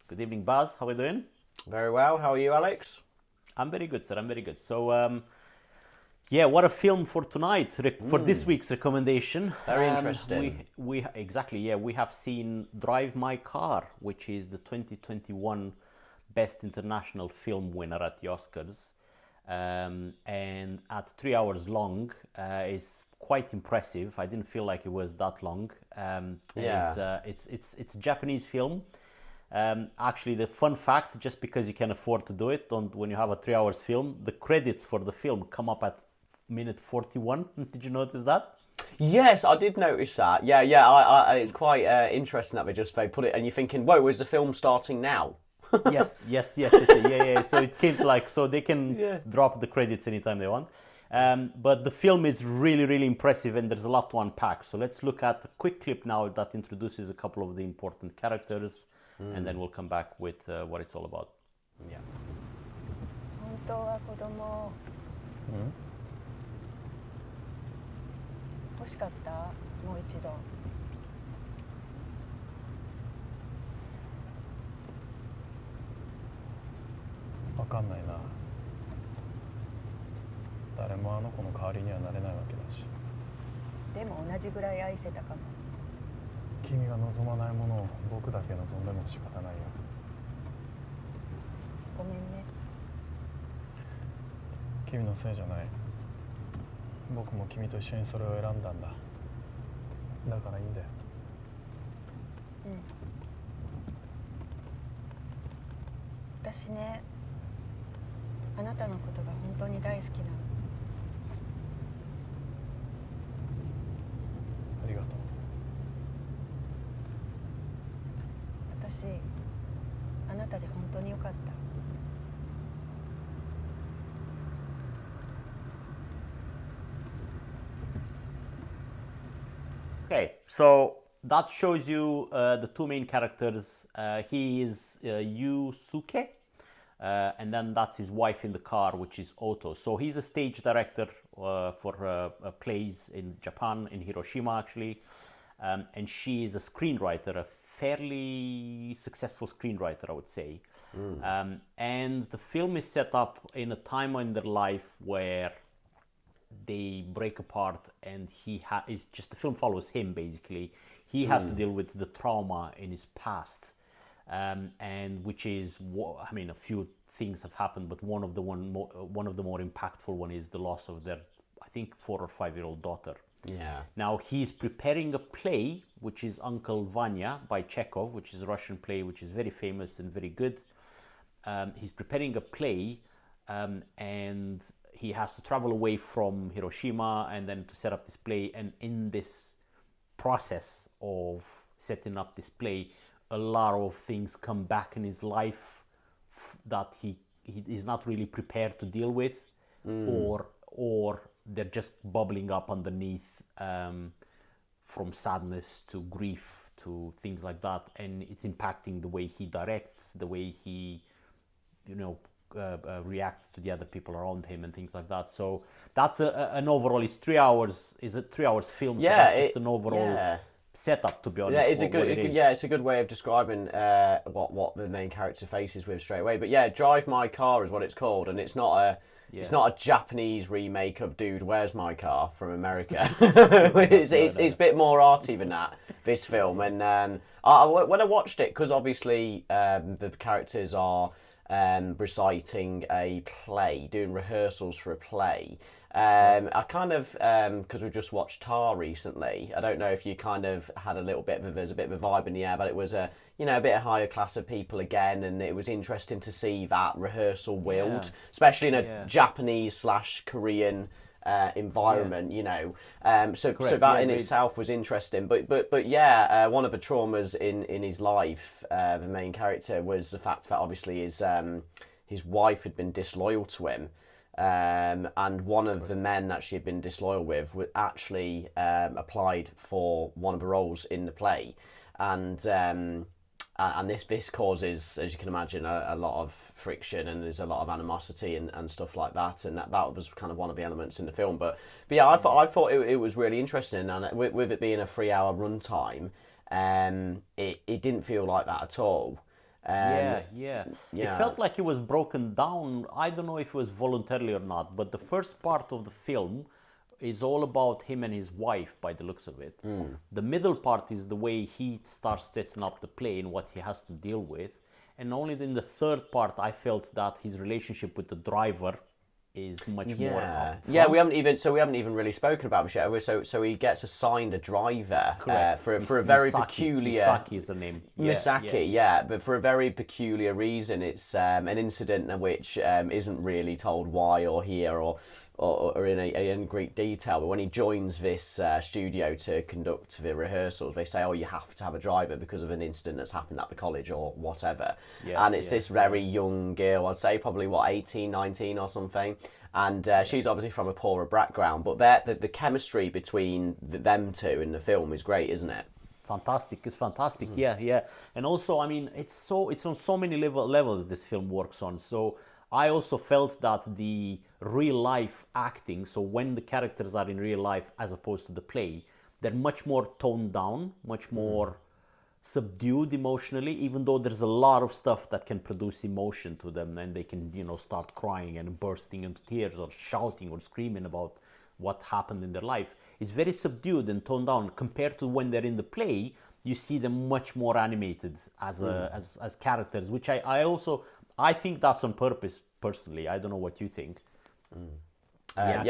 Good evening, Baz. How are you doing? Very well. How are you, Alex? I'm very good, sir. I'm very good. So, yeah, what a film for tonight, for this week's recommendation. Very interesting. We exactly, yeah, we have seen Drive My Car, which is the 2021 Best International Film winner at the Oscars. And at 3 hours long, is quite impressive. I didn't feel like it was that long. It's a Japanese film. Actually, the fun fact, just because you can afford to do it, when you have a 3 hours film, the credits for the film come up at minute 41. Did you notice that? Yes, I did notice that. Yeah. It's quite interesting that they put it, and you're thinking, whoa, is the film starting now? Yes. So it came so they can drop the credits anytime they want. But the film is really, really impressive, and there's a lot to unpack. So let's look at a quick clip now that introduces a couple of the important characters, and then we'll come back with what it's all about. Yeah. 本当は子供欲しかった？もう一度。わかんないな。誰もあの子の代わりにはなれないわけだし。でも同じぐらい愛せたかも。君が望まないものを僕だけ望んでも仕方ないよ。ごめんね。君のせいじゃない。僕も君と一緒にそれを選んだんだ。だからいいんだよ。うん。私ね、あなたのことが本当に大好きなの。ありがとう。私、あなたで本当によかった。Okay, so that shows you the two main characters. He is Ryusuke, and then that's his wife in the car, which is Oto. So he's a stage director for plays in Japan, in Hiroshima actually, and she is a screenwriter, a fairly successful screenwriter, I would say. And the film is set up in a time in their life where they break apart, and is just the film follows him basically. He has to deal with the trauma in his past, and which is, I mean, a few things have happened, but one of the more impactful one is the loss of their, I think, 4 or 5 year old daughter. Yeah. Now he's preparing a play which is Uncle Vanya by Chekhov, which is a Russian play which is very famous and very good. He's preparing a play, and he has to travel away from Hiroshima and then to set up this play. And in this process of setting up this play, a lot of things come back in his life that he is not really prepared to deal with, or they're just bubbling up underneath, from sadness to grief to things like that, and it's impacting the way he directs, the way he, reacts to the other people around him and things like that. So that's an overall. It's 3 hours. Is a 3 hours film? Yeah, so that's just an overall setup, to be honest. Yeah, it's a good way of describing what the main character faces with straight away. But yeah, Drive My Car is what it's called, and it's not a Japanese remake of Dude, Where's My Car from America. It's a bit more arty than that, this film. And when I watched it, because obviously the characters are reciting a play, doing rehearsals for a play. I kind of, because we've just watched Tar recently, I don't know if you kind of had there's a bit of a vibe in the air, but it was a bit of higher class of people again, and it was interesting to see that rehearsal world, especially in a Japanese/Korean environment, so that in itself was interesting. But yeah, one of the traumas in his life, the main character, was the fact that obviously his wife had been disloyal to him, and one of the men that she had been disloyal with actually applied for one of the roles in the play, and this causes, as you can imagine, a lot of friction, and there's a lot of animosity and stuff like that, and that was kind of one of the elements in the film. But yeah, I thought it was really interesting, and with it being a 3 hour runtime, it didn't feel like that at all. Yeah. It felt like it was broken down. I don't know if it was voluntarily or not, but the first part of the film is all about him and his wife by the looks of it. The middle part is the way he starts setting up the plane, what he has to deal with. And only in the third part I felt that his relationship with the driver is much more upfront. We haven't even really spoken about it yet. So he gets assigned a driver for a very peculiar Misaki is the name. Misaki, but for a very peculiar reason. It's an incident which isn't really told why or here or in great detail. But when he joins this studio to conduct the rehearsals, they say, "Oh, you have to have a driver because of an incident that's happened at the college or whatever." And it's this very young girl, I'd say probably 18, 19 or something. And she's obviously from a poorer background, but the chemistry between them two in the film is great, isn't it? Fantastic! It's fantastic. Yeah. And also, I mean, it's on so many levels this film works on. So I also felt that the real life acting, so when the characters are in real life as opposed to the play, they're much more toned down, much more subdued emotionally, even though there's a lot of stuff that can produce emotion to them, and they can, start crying and bursting into tears or shouting or screaming about what happened in their life. It's very subdued and toned down compared to when they're in the play. You see them much more animated as characters, which I think that's on purpose. Personally, I don't know what you think. I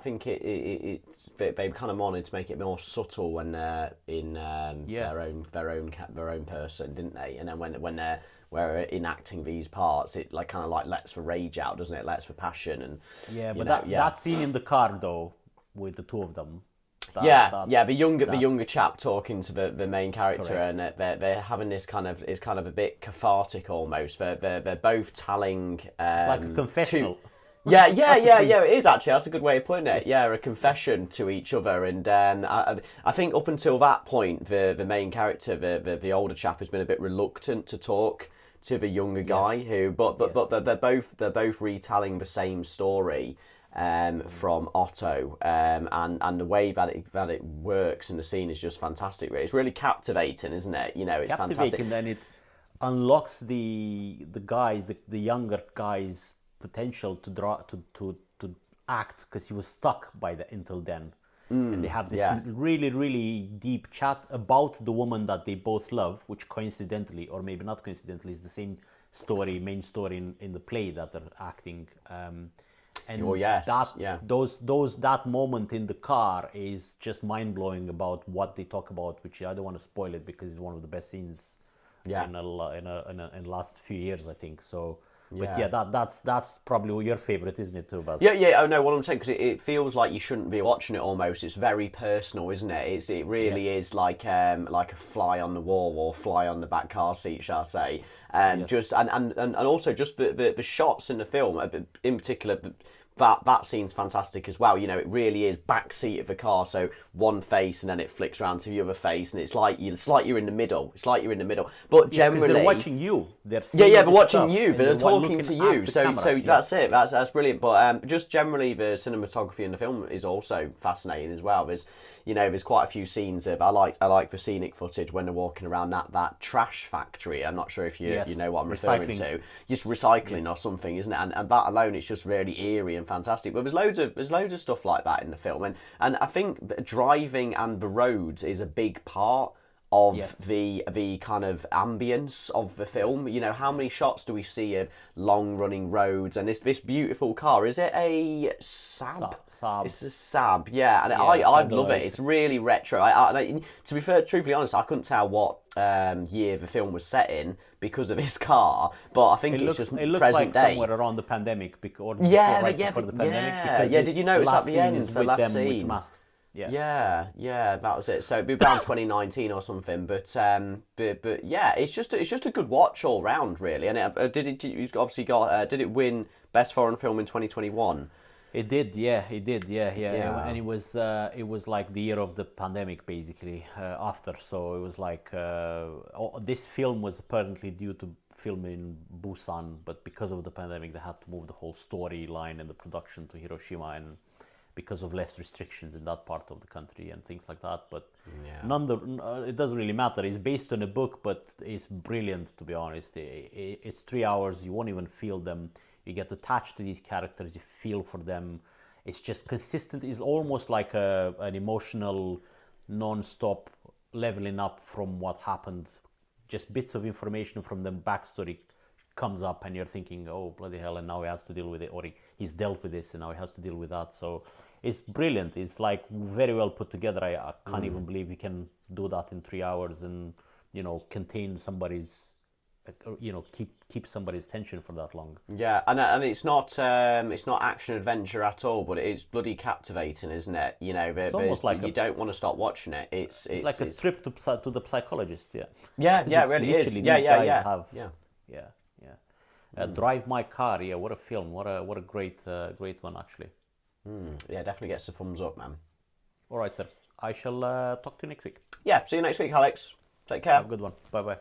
think they kind of wanted to make it more subtle when they're in their own person, didn't they? And then when they're enacting these parts, it kind of lets the rage out, doesn't it? Lets the passion and that scene in the car though with the two of them. The younger chap talking to the main character, correct. And they're having this kind of a bit cathartic almost. They're both telling it's like a confessional. It is actually. That's a good way of putting it. Yeah, a confession to each other, and I think up until that point, the main character, the older chap, has been a bit reluctant to talk to the younger guy but they're both retelling the same story. From Otto, and the way that it works in the scene is just fantastic. Really. It's really captivating, isn't it? It's fantastic. And then it unlocks the younger guy's potential to act, because he was stuck until then. And they have this really, really deep chat about the woman that they both love, which coincidentally, or maybe not coincidentally, is the same main story in the play that they're acting. And that moment in the car is just mind-blowing about what they talk about, which I don't want to spoil it because it's one of the best scenes in the last few years, I think. So, that's probably your favorite, isn't it, too, Baz? Oh no, what I'm saying, because it feels like you shouldn't be watching it. Almost, it's very personal, isn't it? It really is like a fly on the wall or fly on the back car seat, shall I say? Just and also just the shots in the film, in particular. That scene's fantastic as well. It really is back seat of the car, so one face and then it flicks around to the other face, and it's like you're in the middle. But generally, they're watching you. They're watching you. They're talking to you. So that's it. That's brilliant. But just generally, the cinematography in the film is also fascinating as well. There's quite a few scenes of I like the scenic footage when they're walking around that trash factory. I'm not sure if you know what I'm referring to. Just recycling or something, isn't it? And that alone, it's just really eerie and fantastic. But there's loads of stuff like that in the film, and I think driving and the roads is a big part of the kind of ambience of the film. How many shots do we see of long running roads and this beautiful car? Is it a Saab? Saab. It's a Saab, and I love it. It's really retro. To be fair, truthfully honest, I couldn't tell what year the film was set in because of his car, but I think it's just looks present like day. somewhere around the pandemic, before the pandemic. Did you notice at the end the last scene? With masks. Yeah, that was it. So it'd be around 2019 or something, but it's just a good watch all round, really. And did it win Best Foreign Film in 2021? It did, it did. And it was like the year of the pandemic, basically, after. So it was like this film was apparently due to film in Busan, but because of the pandemic, they had to move the whole storyline and the production to Hiroshima, and because of less restrictions in that part of the country and things like that. But Yeah. it doesn't really matter. It's based on a book, but it's brilliant, to be honest. It's 3 hours. You won't even feel them. You get attached to these characters. You feel for them. It's just consistent. It's almost like an emotional, non-stop leveling up from what happened. Just bits of information from the backstory comes up, and you're thinking, oh bloody hell, and now he has to deal with it, or he's dealt with this and now he has to deal with that. So it's brilliant. It's like very well put together. I can't even believe you can do that in 3 hours and, you know, contain somebody's, you know, keep somebody's tension for that long. Yeah, and it's not action adventure at all, but it's bloody captivating, isn't it? You know, It's almost like you don't want to stop watching it. It's like a trip to the psychologist. Yeah. Yeah, yeah, it really is. Yeah, Drive My Car. Yeah, what a film. What a great one, actually. Yeah, definitely gets a thumbs up, man. All right, sir. I shall talk to you next week. Yeah, see you next week, Alex. Take care. Have a good one. Bye.